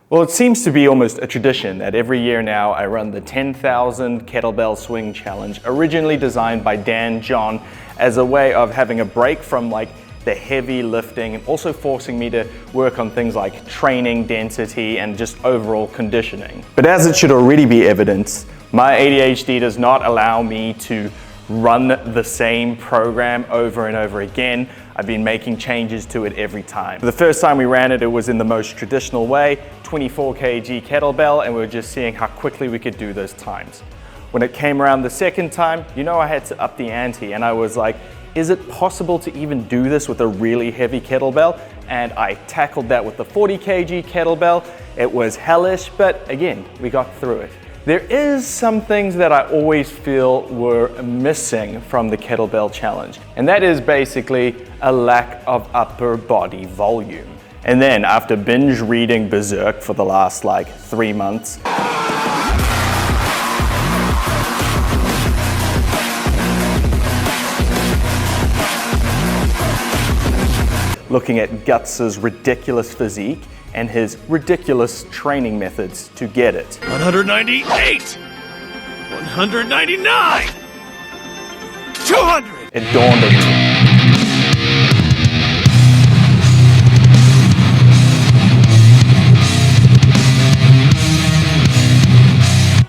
Well, it seems to be almost a tradition that every year now I run the 10,000 Kettlebell Swing Challenge, originally designed by Dan John as a way of having a break from like the heavy lifting and also forcing me to work on things like training density and just overall conditioning. But as it should already be evident, my ADHD does not allow me to run the same program over and over again. I've been making changes to it every time. The first time we ran it, it was in the most traditional way, 24 kg kettlebell, and we were just seeing how quickly we could do those times. When it came around the second time, I had to up the ante, and I was like, is it possible to even do this with a really heavy kettlebell? And I tackled that with the 40 kg kettlebell. It was hellish, but again, we got through it. There is some things that I always feel were missing from the kettlebell challenge, and that is basically a lack of upper body volume. And then after binge reading Berserk for the last 3 months, looking at Guts's ridiculous physique and his ridiculous training methods to get it. 198! 199! 200! It dawned on me.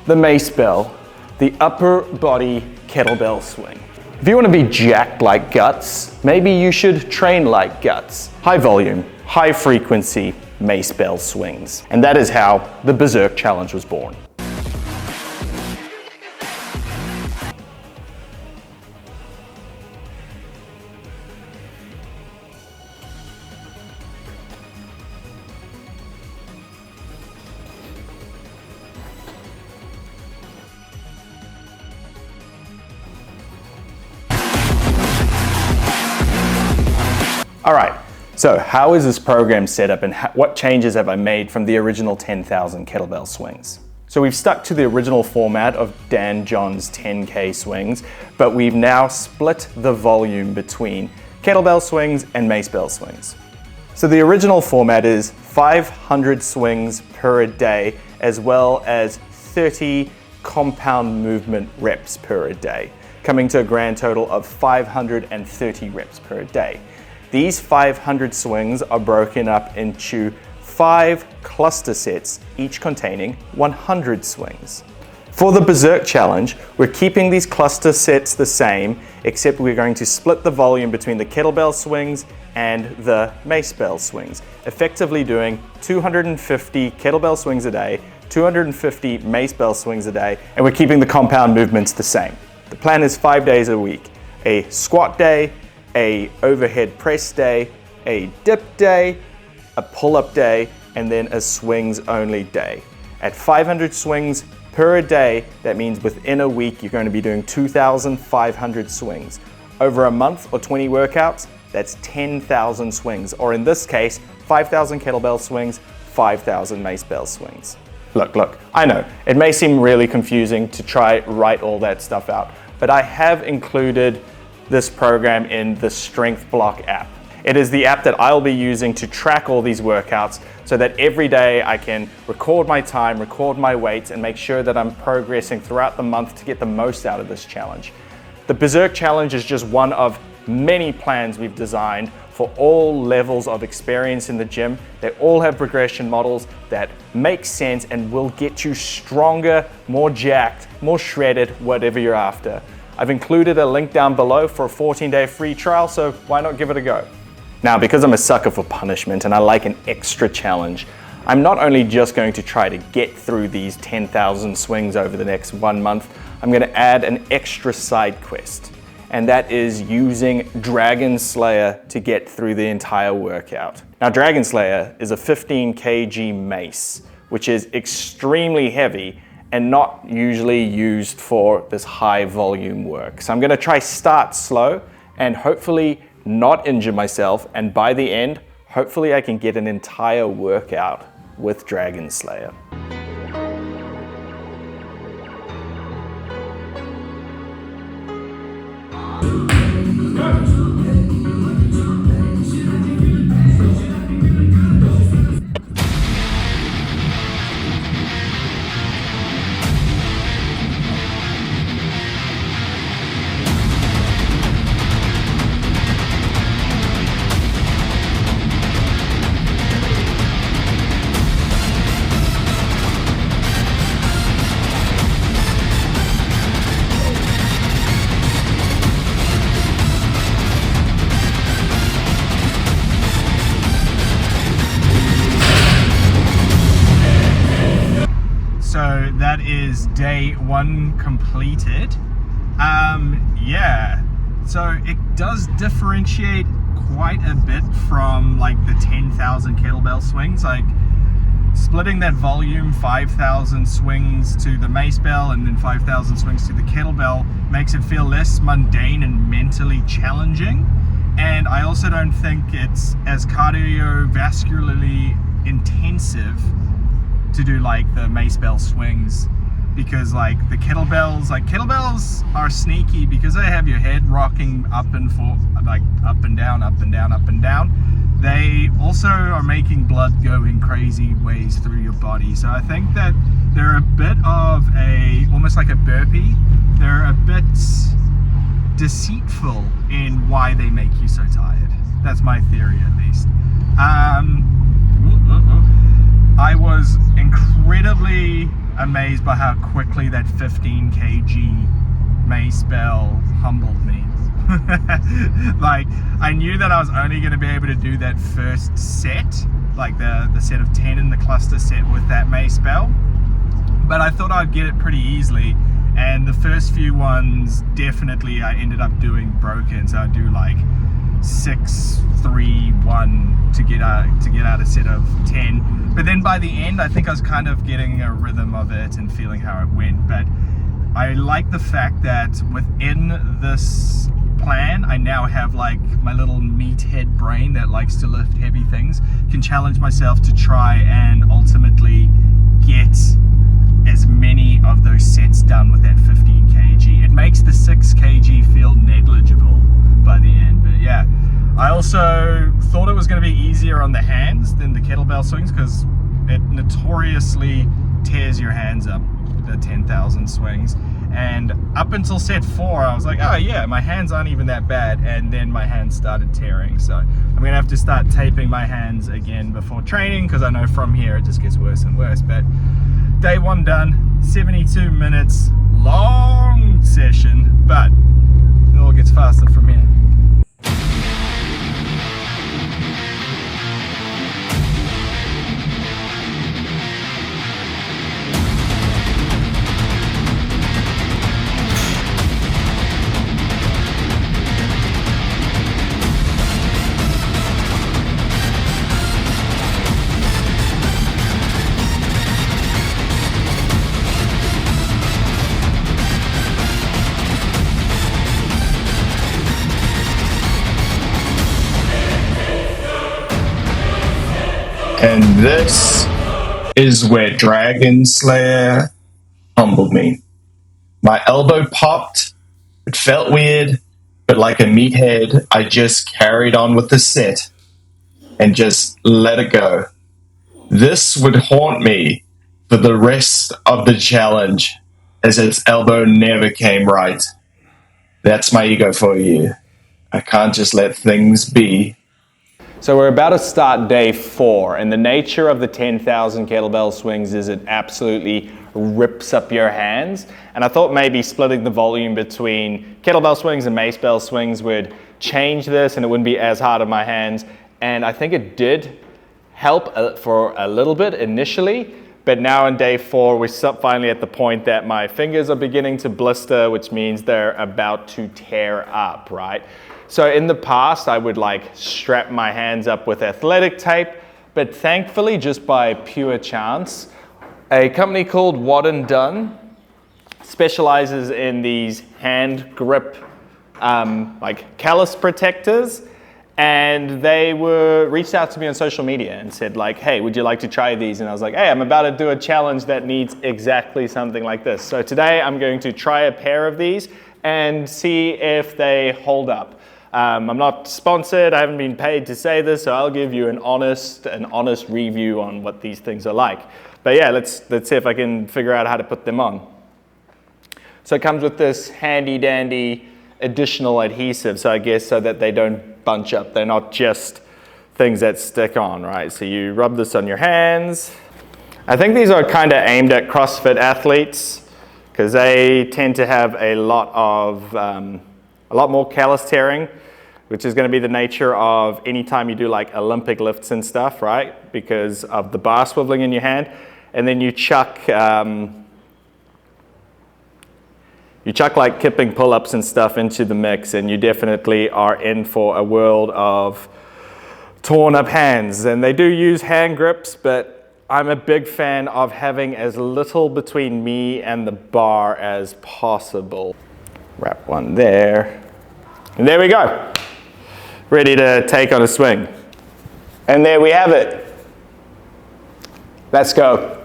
The macebell, the upper body kettlebell swing. If you want to be jacked like Guts, maybe you should train like Guts. High volume, high frequency macebell swings. And that is how the Berserk Challenge was born. All right, so how is this program set up and what changes have I made from the original 10,000 kettlebell swings? So we've stuck to the original format of Dan John's 10K swings, but we've now split the volume between kettlebell swings and macebell swings. So the original format is 500 swings per day, as well as 30 compound movement reps per day, coming to a grand total of 530 reps per day. These 500 swings are broken up into 5 cluster sets, each containing 100 swings. For the Berserk Challenge, we're keeping these cluster sets the same, except we're going to split the volume between the kettlebell swings and the macebell swings, effectively doing 250 kettlebell swings a day, 250 macebell swings a day, and we're keeping the compound movements the same. The plan is 5 days a week: a squat day, a overhead press day, a dip day, a pull-up day, and then a swings only day. At 500 swings per day, that means within a week you're going to be doing 2,500 swings. Over a month or 20 workouts, that's 10,000 swings, or in this case, 5,000 kettlebell swings, 5,000 macebell swings. Look, I know, it may seem really confusing to try write all that stuff out, but I have included this program in the Strength Block app. It is the app that I'll be using to track all these workouts so that every day I can record my time, record my weights, and make sure that I'm progressing throughout the month to get the most out of this challenge. The Berserk Challenge is just one of many plans we've designed for all levels of experience in the gym. They all have progression models that make sense and will get you stronger, more jacked, more shredded, whatever you're after. I've included a link down below for a 14-day free trial, so why not give it a go? Now, because I'm a sucker for punishment and I like an extra challenge, I'm not only just going to try to get through these 10,000 swings over the next 1 month, I'm going to add an extra side quest, and that is using Dragon Slayer to get through the entire workout. Now, Dragon Slayer is a 15 kg mace, which is extremely heavy and not usually used for this high volume work. So I'm gonna try start slow and hopefully not injure myself, and by the end, hopefully I can get an entire workout with Dragon Slayer. so that is day 1 completed. Yeah, so it does differentiate quite a bit from like the 10,000 kettlebell swings. Like splitting that volume, 5,000 swings to the mace bell and then 5,000 swings to the kettlebell, makes it feel less mundane and mentally challenging. And I also don't think it's as cardiovascularly intensive to do like the mace bell swings, because like the kettlebells are sneaky because they have your head rocking up and forth, like up and down, up and down, up and down. They also are making blood go in crazy ways through your body. So I think that they're a bit of almost like a burpee. They're a bit deceitful in why they make you so tired. That's my theory, at least. I was incredibly amazed by how quickly that 15 kg mace bell humbled me. Like, I knew that I was only going to be able to do that first set, like the set of 10 in the cluster set with that mace bell, but I thought I'd get it pretty easily. And the first few ones, definitely I ended up doing broken. So I do like 6, 3, 1 to get out a set of 10. But then by the end, I think I was kind of getting a rhythm of it and feeling how it went. But I like the fact that within this plan, I now have like my little meathead brain that likes to lift heavy things, can challenge myself to try and ultimately get as many of those sets done with that 15 kg. It makes the 6 kg feel negligible by the end. But yeah, I also thought it was going to be easier on the hands than the kettlebell swings, because it notoriously tears your hands up, the 10,000 swings. And up until set 4, I was like, oh yeah, my hands aren't even that bad. And then my hands started tearing. So I'm going to have to start taping my hands again before training, because I know from here it just gets worse and worse. But day 1 done, 72 minutes, long session, but it all gets faster from here. And this is where Dragon Slayer humbled me. My elbow popped, it felt weird, but like a meathead, I just carried on with the set and just let it go. This would haunt me for the rest of the challenge, as its elbow never came right. That's my ego for you. I can't just let things be. So we're about to start day 4, and the nature of the 10,000 kettlebell swings is it absolutely rips up your hands. And I thought maybe splitting the volume between kettlebell swings and mace bell swings would change this, and it wouldn't be as hard on my hands. And I think it did help for a little bit initially, but now in day 4, we're finally at the point that my fingers are beginning to blister, which means they're about to tear up, right? So in the past, I would like strap my hands up with athletic tape, but thankfully, just by pure chance, a company called Watt & Dunn specializes in these hand grip like callus protectors, and they reached out to me on social media and said like, hey, would you like to try these? And I was like, hey, I'm about to do a challenge that needs exactly something like this. So today I'm going to try a pair of these and see if they hold up. I'm not sponsored, I haven't been paid to say this, so I'll give you an honest review on what these things are like. But yeah, let's see if I can figure out how to put them on. So it comes with this handy dandy additional adhesive, so I guess so that they don't bunch up. They're not just things that stick on, right? So you rub this on your hands. I think these are kind of aimed at CrossFit athletes, because they tend to have a lot more callus tearing, which is going to be the nature of any time you do like Olympic lifts and stuff, right? Because of the bar swiveling in your hand, and then you chuck You chuck like kipping pull-ups and stuff into the mix and you definitely are in for a world of torn up hands. And they do use hand grips, but I'm a big fan of having as little between me and the bar as possible. Wrap one there. And there we go. Ready to take on a swing. And there we have it. Let's go.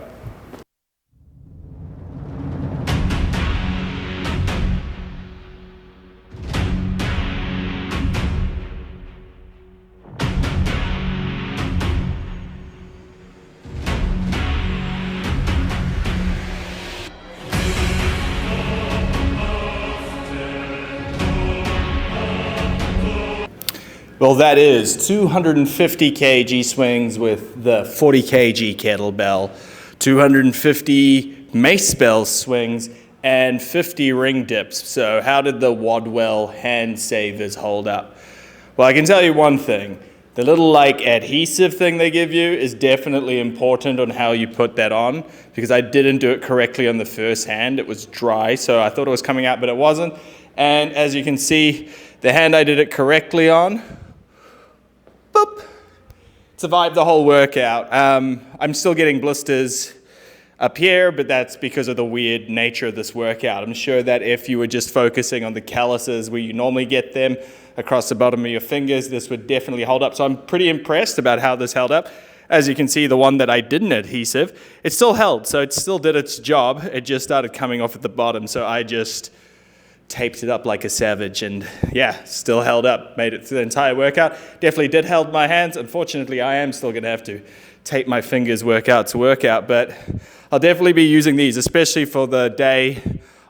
Well, that is 250 kg swings with the 40 kg kettlebell, 250 macebell swings, and 50 ring dips. So how did the Wadwell hand savers hold up? Well, I can tell you one thing. The little like adhesive thing they give you is definitely important on how you put that on, because I didn't do it correctly on the first hand. It was dry, so I thought it was coming out, but it wasn't. And as you can see, the hand I did it correctly on, boop, survived the whole workout. I'm still getting blisters up here, but that's because of the weird nature of this workout. I'm sure that if you were just focusing on the calluses where you normally get them across the bottom of your fingers, this would definitely hold up. So I'm pretty impressed about how this held up. As you can see, the one that I didn't adhesive, it still held, so it still did its job. It just started coming off at the bottom, so I just taped it up like a savage, and yeah, still held up, made it through the entire workout. Definitely did held my hands. Unfortunately, I am still gonna have to tape my fingers workout to workout, but I'll definitely be using these, especially for the day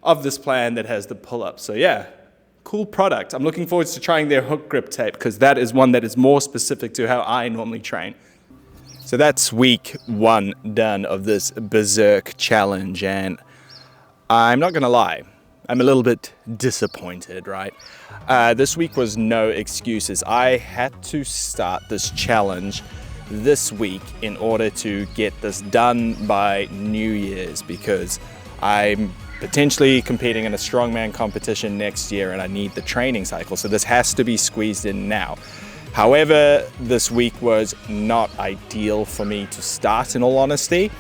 of this plan that has the pull-up. So yeah, cool product. I'm looking forward to trying their hook grip tape, because that is one that is more specific to how I normally train. So that's week 1 done of this Berserk challenge, and I'm not gonna lie, I'm a little bit disappointed, right? This week was no excuses. I had to start this challenge this week in order to get this done by New Year's, because I'm potentially competing in a strongman competition next year and I need the training cycle. So this has to be squeezed in now. However, this week was not ideal for me to start, in all honesty.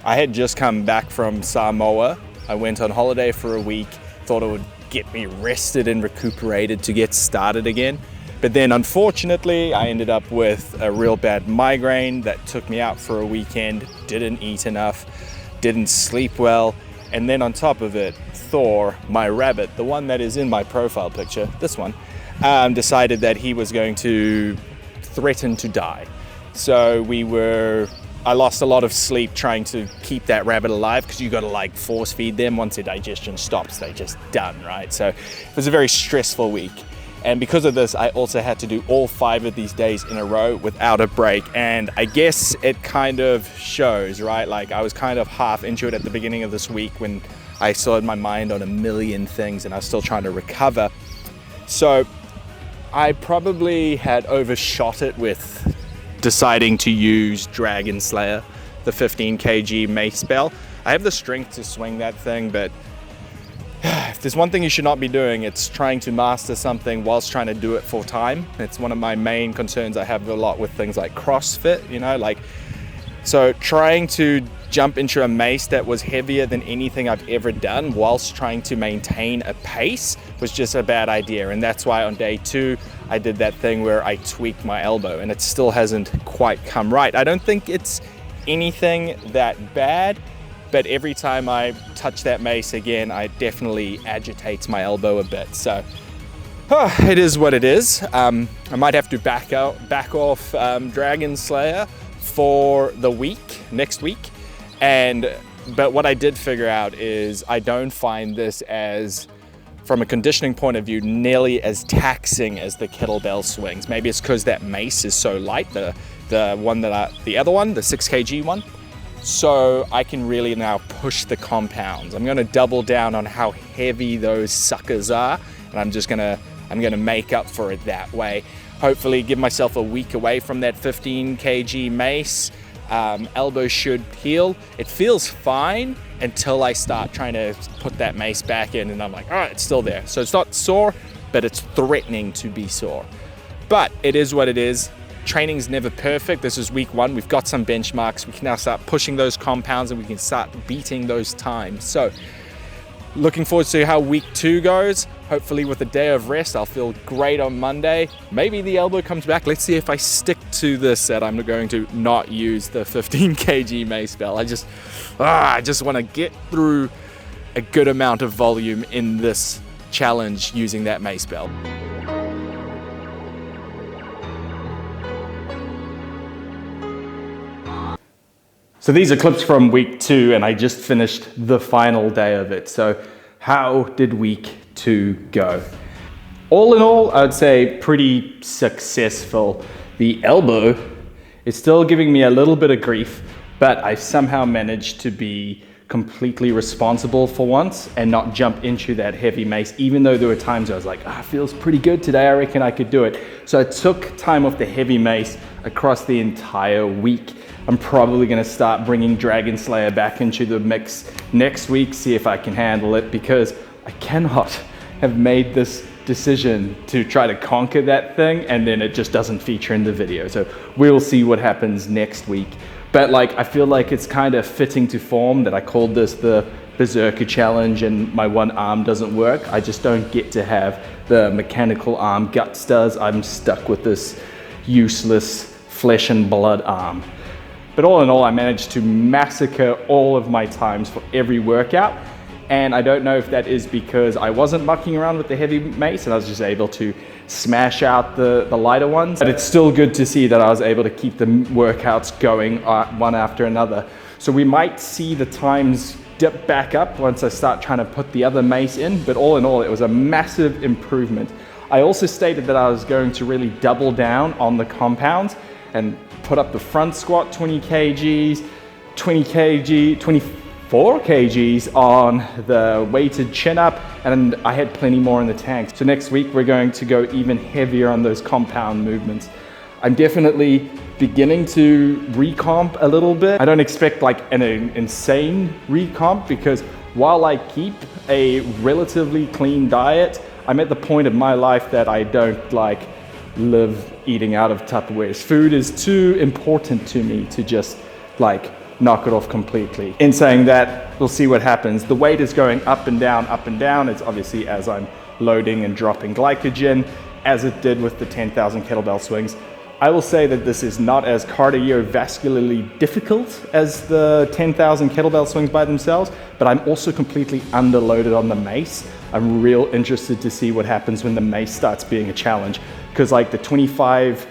I had just come back from Samoa. I went on holiday for a week. Thought it would get me rested and recuperated to get started again. But then unfortunately, I ended up with a real bad migraine that took me out for a weekend, didn't eat enough, didn't sleep well. And then on top of it, Thor, my rabbit, the one that is in my profile picture, this one, decided that he was going to threaten to die. So I lost a lot of sleep trying to keep that rabbit alive, because you got to like force feed them. Once their digestion stops, they're just done, right? So it was a very stressful week. And because of this, I also had to do all 5 of these days in a row without a break. And I guess it kind of shows, right? Like I was kind of half into it at the beginning of this week when I still had my mind on a million things and I was still trying to recover. So I probably had overshot it with deciding to use Dragon Slayer, the 15 kg macebell. I have the strength to swing that thing, but if there's one thing you should not be doing, it's trying to master something whilst trying to do it full time. It's one of my main concerns I have a lot with things like CrossFit, you know, like, so trying to jump into a mace that was heavier than anything I've ever done whilst trying to maintain a pace was just a bad idea. And that's why on day 2, I did that thing where I tweaked my elbow and it still hasn't quite come right. I don't think it's anything that bad, but every time I touch that mace again, I definitely agitates my elbow a bit. So it is what it is. I might have to back off Dragon Slayer for the week, next week. But what I did figure out is I don't find this as, from a conditioning point of view, nearly as taxing as the kettlebell swings. Maybe it's because that mace is so light, the other one, the 6 kg one. So I can really now push the compounds. I'm gonna double down on how heavy those suckers are, and I'm gonna make up for it that way. Hopefully give myself a week away from that 15 kg mace, elbow should heal. It feels fine until I start trying to put that mace back in, and I'm like, all right, it's still there. So it's not sore, but it's threatening to be sore. But it is what it is. Training's never perfect. This is week 1. We've got some benchmarks. We can now start pushing those compounds and we can start beating those times. So looking forward to how week 2 goes. Hopefully with a day of rest, I'll feel great on Monday. Maybe the elbow comes back. Let's see if I stick to this, that I'm going to not use the 15 kg mace bell. I just want to get through a good amount of volume in this challenge using that mace bell. So these are clips from week 2, and I just finished the final day of it. So how did week 2 go? All in all, I'd say pretty successful. The elbow is still giving me a little bit of grief, but I somehow managed to be completely responsible for once and not jump into that heavy mace, even though there were times I was like, it feels pretty good today, I reckon I could do it. So I took time off the heavy mace across the entire week. I'm probably gonna start bringing Dragon Slayer back into the mix next week, see if I can handle it, because I cannot have made this decision to try to conquer that thing and then it just doesn't feature in the video. So we'll see what happens next week. But like, I feel like it's kind of fitting to form that I called this the Berserker challenge and my one arm doesn't work. I just don't get to have the mechanical arm Guts does. I'm stuck with this useless flesh and blood arm. But all in all, I managed to massacre all of my times for every workout. And I don't know if that is because I wasn't mucking around with the heavy mace and I was just able to smash out the lighter ones. But it's still good to see that I was able to keep the workouts going one after another. So we might see the times dip back up once I start trying to put the other mace in. But all in all, it was a massive improvement. I also stated that I was going to really double down on the compounds and put up the front squat 20 kgs, 24 kgs on the weighted chin up, and I had plenty more in the tank. So next week we're going to go even heavier on those compound movements. I'm definitely beginning to recomp a little bit. I don't expect like an insane recomp, because while I keep a relatively clean diet, I'm at the point of my life that I don't like live eating out of Tupperwares. Food is too important to me to just like knock it off completely. In saying that, we'll see what happens. The weight is going up and down, up and down. It's obviously as I'm loading and dropping glycogen, as it did with the 10,000 kettlebell swings. I will say that this is not as cardiovascularly difficult as the 10,000 kettlebell swings by themselves, but I'm also completely underloaded on the mace. I'm real interested to see what happens when the mace starts being a challenge, because like the 25,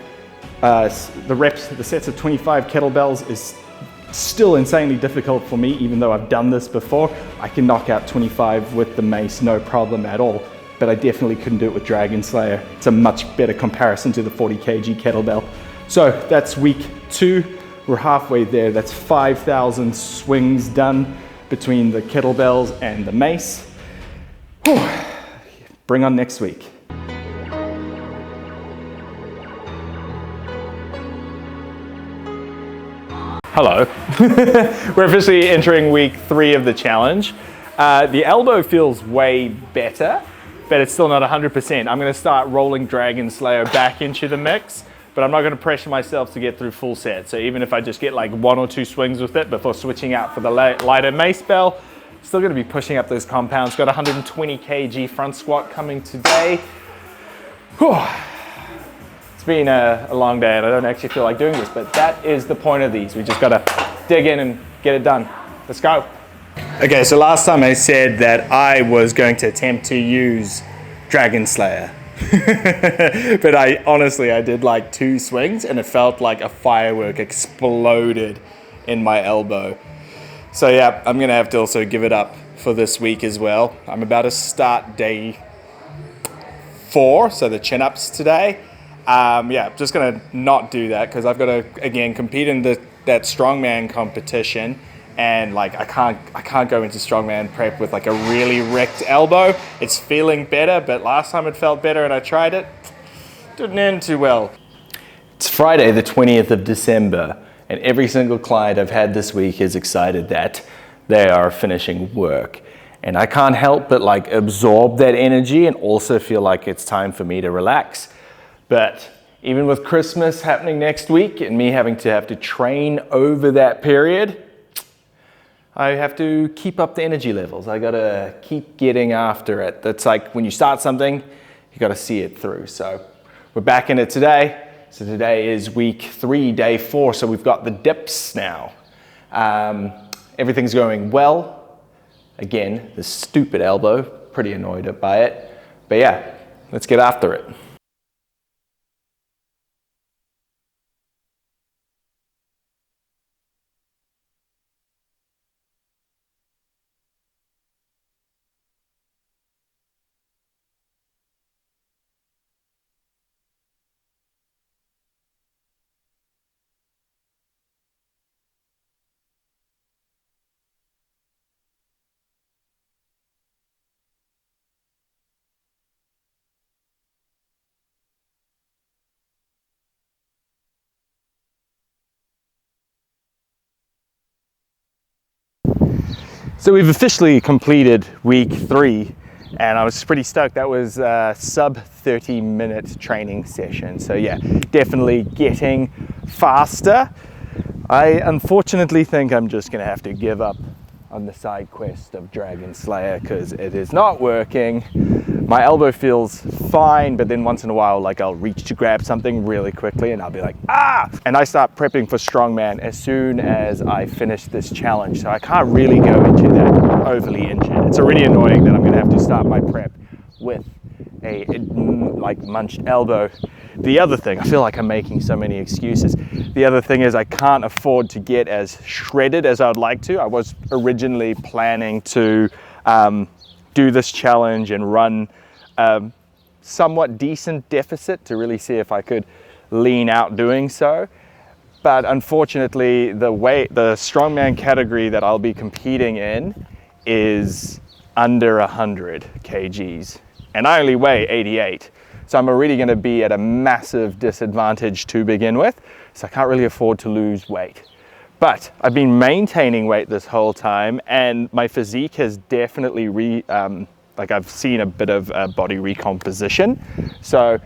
the sets of 25 kettlebells is still insanely difficult for me, even though I've done this before. I can knock out 25 with the mace, no problem at all. But I definitely couldn't do it with Dragon Slayer. It's a much better comparison to the 40 kg kettlebell. So that's week 2. We're halfway there. That's 5,000 swings done between the kettlebells and the mace. Whew. Bring on next week. Hello. We're officially entering week 3 of the challenge. The elbow feels way better, but it's still not 100%. I'm gonna start rolling Dragon Slayer back into the mix, but I'm not gonna pressure myself to get through full sets. So even if I just get like 1 or 2 swings with it before switching out for the lighter mace bell, still gonna be pushing up those compounds. Got 120 kg front squat coming today. Whew. It's been a long day and I don't actually feel like doing this, but that is the point of these. We just gotta dig in and get it done. Let's go. Okay, so last time I said that I was going to attempt to use Dragon Slayer. But I did like 2 swings and it felt like a firework exploded in my elbow. So yeah, I'm gonna have to also give it up for this week as well. I'm about to start day 4, so the chin-ups today. Yeah, just gonna not do that because I've got to, again, compete in that strongman competition. And like I can't go into strongman prep with like a really wrecked elbow. It's feeling better, but last time it felt better and I tried it, didn't end too well. It's Friday the 20th of December And every single client I've had this week is excited that they are finishing work. And I can't help but like absorb that energy and also feel like it's time for me to relax. But even with Christmas happening next week and me having to train over that period, I have to keep up the energy levels. I gotta keep getting after it. That's like when you start something, you gotta see it through. So we're back in it today. So today is week 3, day 4. So we've got the dips now. Everything's going well. Again, the stupid elbow, pretty annoyed by it. But yeah, let's get after it. So we've officially completed week 3 and I was pretty stoked. That was a sub 30-minute training session. So yeah, definitely getting faster. I unfortunately think I'm just gonna have to give up on the side quest of Dragon Slayer because it is not working. My elbow feels fine, but then once in a while, like I'll reach to grab something really quickly and I'll be like, ah! And I start prepping for strongman as soon as I finish this challenge. So I can't really go into that overly injured. It's already annoying that I'm gonna have to start my prep with a like munched elbow. The other thing, I feel like I'm making so many excuses. The other thing is I can't afford to get as shredded as I would like to. I was originally planning to do this challenge and run somewhat decent deficit to really see if I could lean out doing so. But unfortunately, the strongman category that I'll be competing in is under 100 kgs. And I only weigh 88. So I'm already gonna be at a massive disadvantage to begin with. So I can't really afford to lose weight. But I've been maintaining weight this whole time and my physique has definitely like I've seen a bit of body recomposition. So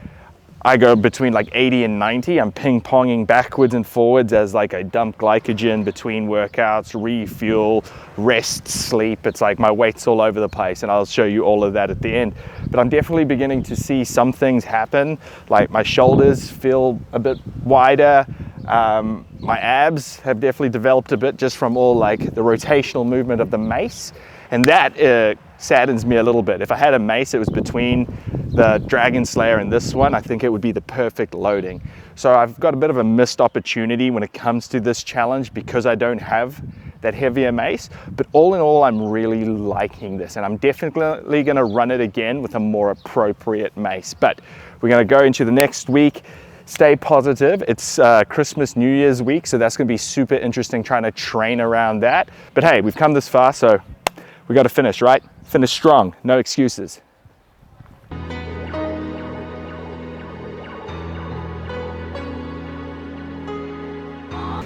I go between like 80 and 90. I'm ping-ponging backwards and forwards as like I dump glycogen between workouts, refuel, rest, sleep. It's like my weight's all over the place and I'll show you all of that at the end. But I'm definitely beginning to see some things happen. Like my shoulders feel a bit wider. My abs have definitely developed a bit just from all like the rotational movement of the mace. And that saddens me a little bit. If I had a mace, it was between the Dragon Slayer and this one, I think it would be the perfect loading. So I've got a bit of a missed opportunity when it comes to this challenge because I don't have that heavier mace. But all in all, I'm really liking this and I'm definitely gonna run it again with a more appropriate mace. But we're gonna go into the next week. Stay positive. It's Christmas, New Year's week, so that's gonna be super interesting trying to train around that. But hey, we've come this far, so we gotta finish, right? Finish strong, no excuses.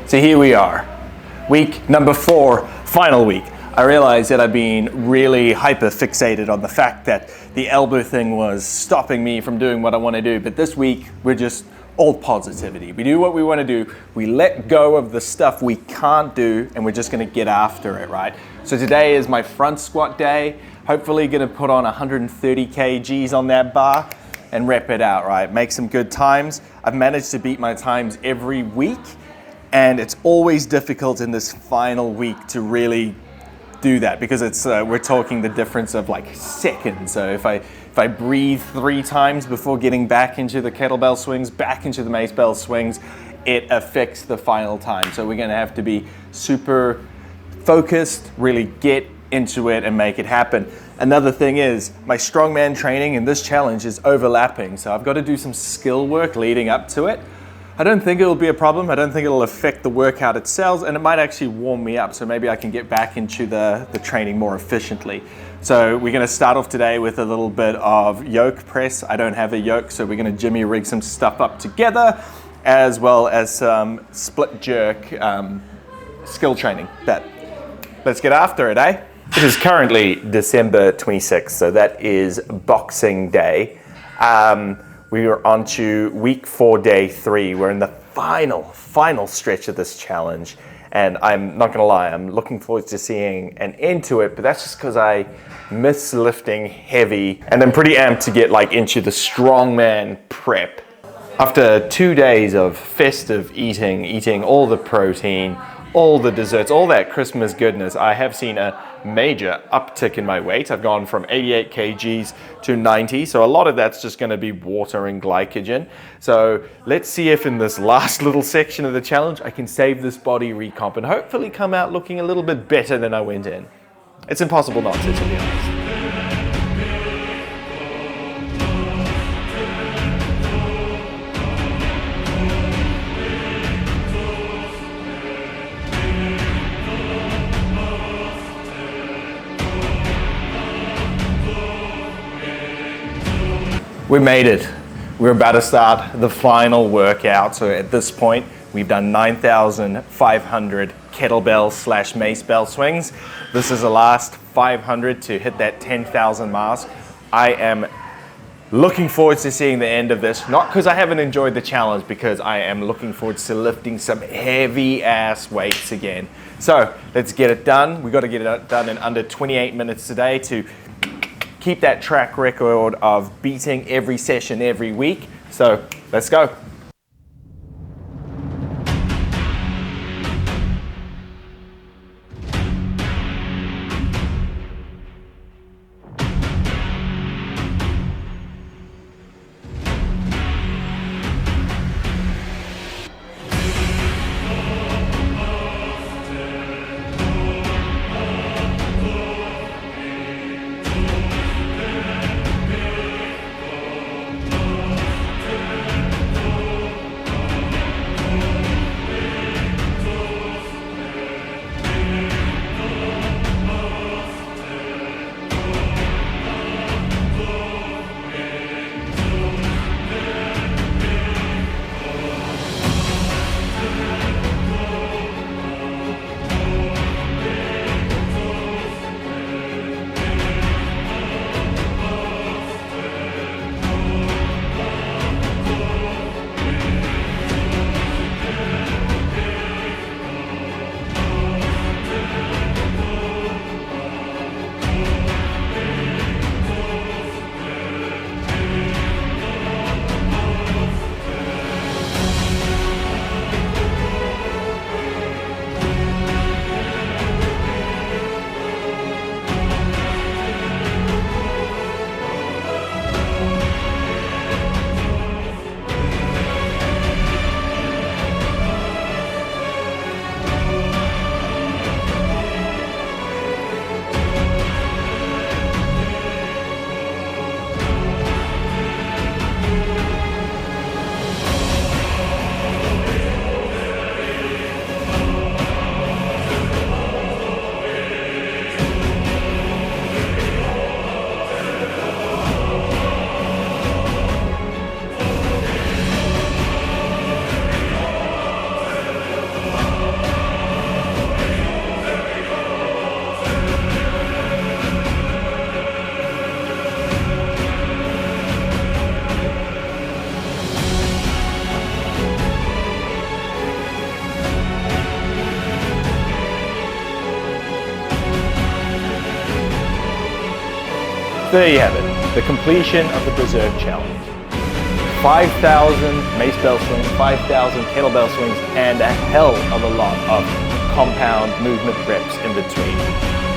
So here we are, week number 4, final week. I realized that I've been really hyper fixated on the fact that the elbow thing was stopping me from doing what I want to do, but this week we're just all positivity. We do what we want to do, we let go of the stuff we can't do, and we're just going to get after it, right? So today is my front squat day, hopefully going to put on 130 kgs on that bar and rep it out, right? Make some good times. I've managed to beat my times every week, and it's always difficult in this final week to really do that because it's we're talking the difference of like seconds. So if I breathe 3 times before getting back into the kettlebell swings, back into the macebell swings, it affects the final time. So we're gonna have to be super focused, really get into it and make it happen. Another thing is my strongman training and this challenge is overlapping. So I've got to do some skill work leading up to it. I don't think it'll be a problem. I don't think it'll affect the workout itself, and it might actually warm me up. So maybe I can get back into the training more efficiently. So we're gonna start off today with a little bit of yoke press. I don't have a yoke, so we're gonna jimmy rig some stuff up together. as well as some split jerk skill training. But let's get after it, eh? It is currently December 26th, so that is Boxing Day. We are on to week 4, day 3. We're in the final stretch of this challenge. And I'm not gonna lie, I'm looking forward to seeing an end to it, but that's just because I miss lifting heavy and I'm pretty amped to get like into the strongman prep. After 2 days of festive eating all the protein, all the desserts, all that Christmas goodness, I have seen a major uptick in my weight. I've gone from 88 kgs to 90, so a lot of that's just going to be water and glycogen. So let's see if in this last little section of the challenge I can save this body recomp and hopefully come out looking a little bit better than I went in. It's impossible not to be honest. We made it. We're about to start the final workout. So at this point, we've done 9,500 kettlebell / mace bell swings. This is the last 500 to hit that 10,000 miles. I am looking forward to seeing the end of this, not because I haven't enjoyed the challenge, because I am looking forward to lifting some heavy ass weights again. So let's get it done. We got to get it done in under 28 minutes today to keep that track record of beating every session every week. So let's go. There you have it, the completion of the Berserk challenge. 5,000 mace bell swings, 5,000 kettlebell swings, and a hell of a lot of compound movement reps in between.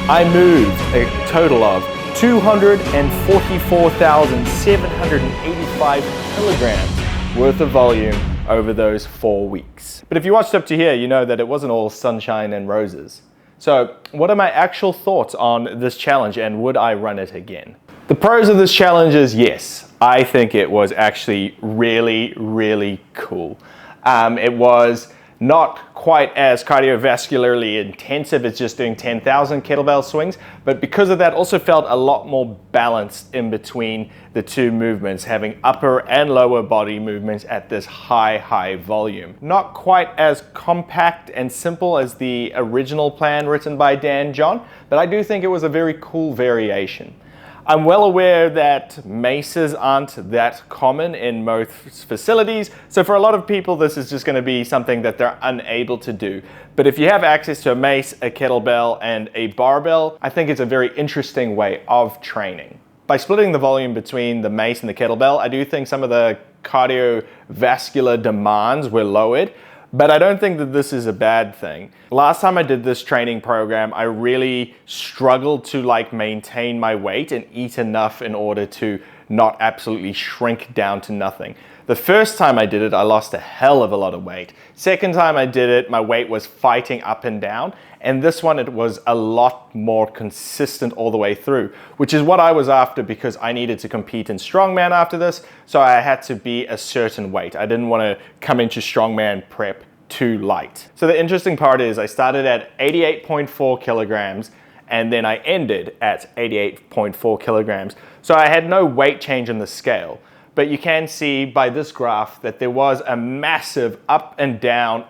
I moved a total of 244,785 kilograms worth of volume over those 4 weeks. But if you watched up to here, you know that it wasn't all sunshine and roses. So what are my actual thoughts on this challenge, and would I run it again? The pros of this challenge is yes, I think it was actually really, really cool. It was not quite as cardiovascularly intensive as just doing 10,000 kettlebell swings, but because of that also felt a lot more balanced in between the two movements, having upper and lower body movements at this high volume. Not quite as compact and simple as the original plan written by Dan John, but I do think it was a very cool variation. I'm well aware that maces aren't that common in most facilities, so for a lot of people this is just going to be something that they're unable to do. But if you have access to a mace, a kettlebell, and a barbell, I think it's a very interesting way of training. By splitting the volume between the mace and the kettlebell, I do think some of the cardiovascular demands were lowered, but I don't think that this is a bad thing. Last time I did this training program, I really struggled to maintain my weight and eat enough in order to not absolutely shrink down to nothing. The first time I did it, I lost a hell of a lot of weight. Second time I did it, my weight was fighting up and down. And this one, it was a lot more consistent all the way through, which is what I was after because I needed to compete in strongman after this. So I had to be a certain weight. I didn't want to come into strongman prep too light. So the interesting part is I started at 88.4 kilograms and then I ended at 88.4 kilograms. So I had no weight change in the scale. But you can see by this graph that there was a massive up and down,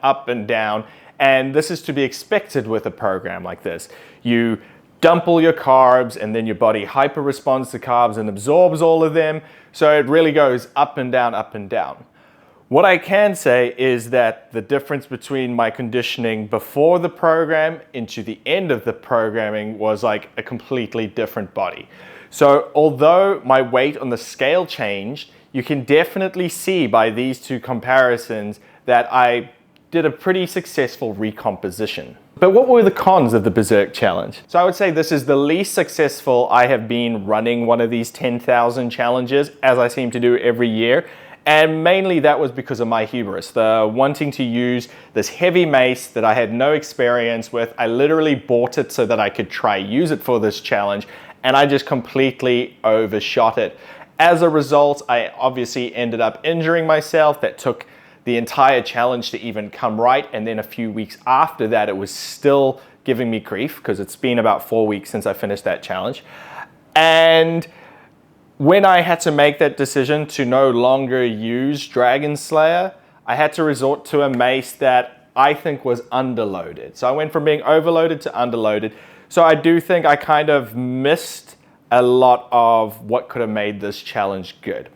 and this is to be expected with a program like this. You dump all your carbs and then your body hyper responds to carbs and absorbs all of them, so it really goes up and down, up and down. What I can say is that the difference between my conditioning before the program into the end of the programming was like a completely different body. So although my weight on the scale changed, you can definitely see by these two comparisons that I did a pretty successful recomposition. But what were the cons of the Berserk challenge? So I would say this is the least successful I have been running one of these 10,000 challenges, as I seem to do every year. And mainly that was because of my hubris, the wanting to use this heavy mace that I had no experience with. I literally bought it so that I could try use it for this challenge, and I just completely overshot it. As a result, I obviously ended up injuring myself. That took the entire challenge to even come right, and then a few weeks after that it was still giving me grief because it's been about 4 weeks since I finished that challenge. And when I had to make that decision to no longer use Dragon Slayer, I had to resort to a mace that I think was underloaded. So I went from being overloaded to underloaded. So I do think I kind of missed a lot of what could have made this challenge good.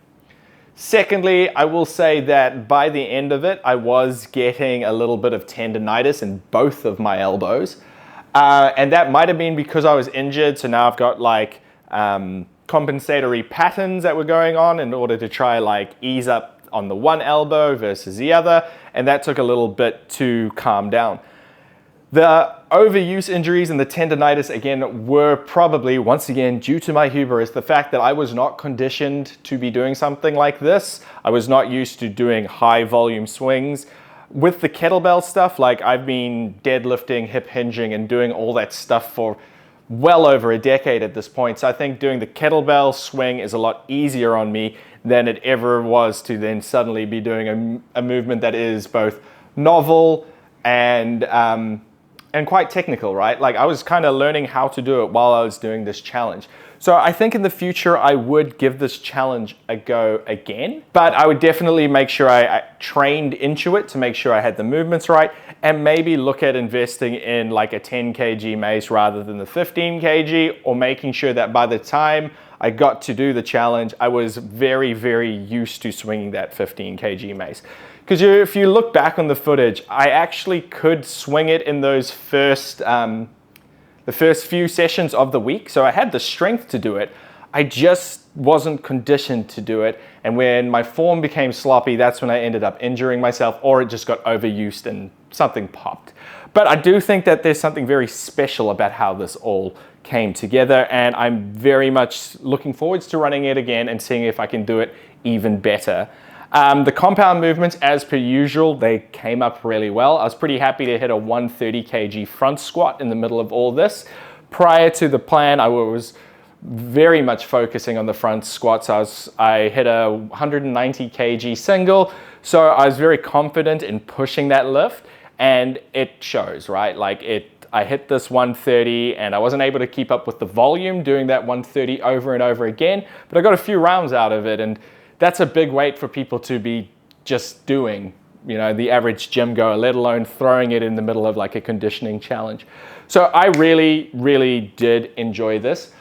Secondly, I will say that by the end of it, I was getting a little bit of tendonitis in both of my elbows. And that might have been because I was injured. So now I've got compensatory patterns that were going on in order to try ease up on the one elbow versus the other. And that took a little bit to calm down. The overuse injuries and the tendonitis, again, were probably, once again, due to my hubris, the fact that I was not conditioned to be doing something like this. I was not used to doing high volume swings. With the kettlebell stuff, I've been deadlifting, hip hinging, and doing all that stuff for well over a decade at this point. So I think doing the kettlebell swing is a lot easier on me than it ever was to then suddenly be doing a movement that is both novel and quite technical, right? I was kind of learning how to do it while I was doing this challenge. So I think in the future, I would give this challenge a go again, but I would definitely make sure I trained into it to make sure I had the movements right, and maybe look at investing in a 10 kg mace rather than the 15 kg, or making sure that by the time I got to do the challenge, I was very, very used to swinging that 15 kg mace. Because if you look back on the footage, I actually could swing it in those the first few sessions of the week. So I had the strength to do it. I just wasn't conditioned to do it. And when my form became sloppy, that's when I ended up injuring myself, or it just got overused and something popped. But I do think that there's something very special about how this all came together. And I'm very much looking forward to running it again and seeing if I can do it even better. The compound movements, as per usual, they came up really well. I was pretty happy to hit a 130 kg front squat in the middle of all this. Prior to the plan, I was very much focusing on the front squats. I hit a 190 kg single, so I was very confident in pushing that lift. and it shows, right? Like I hit this 130 and I wasn't able to keep up with the volume doing that 130 over and over again, but I got a few rounds out of it, and that's a big weight for people to be just doing, you know, the average gym goer, let alone throwing it in the middle of like a conditioning challenge. So I really, really did enjoy this.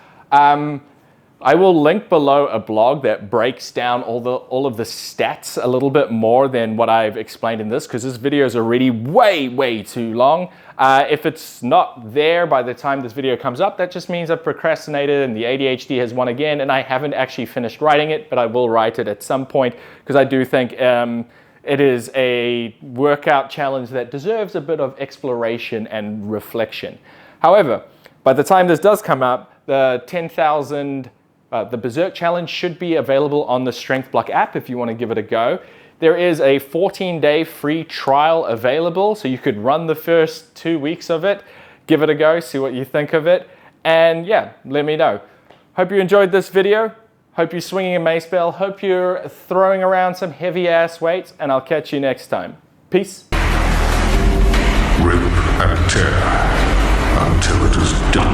I will link below a blog that breaks down all of the stats a little bit more than what I've explained in this, because this video is already way too long. If it's not there by the time this video comes up, that just means I've procrastinated and the ADHD has won again, and I haven't actually finished writing it, but I will write it at some point, because I do think it is a workout challenge that deserves a bit of exploration and reflection. However, by the time this does come up, the 10,000 the Berserk Challenge should be available on the Strength Block app if you want to give it a go. There is a 14-day free trial available, so you could run the first 2 weeks of it, give it a go, see what you think of it, and yeah, let me know. Hope you enjoyed this video. Hope you're swinging a mace bell. Hope you're throwing around some heavy-ass weights, and I'll catch you next time. Peace. Rip and tear until it is done.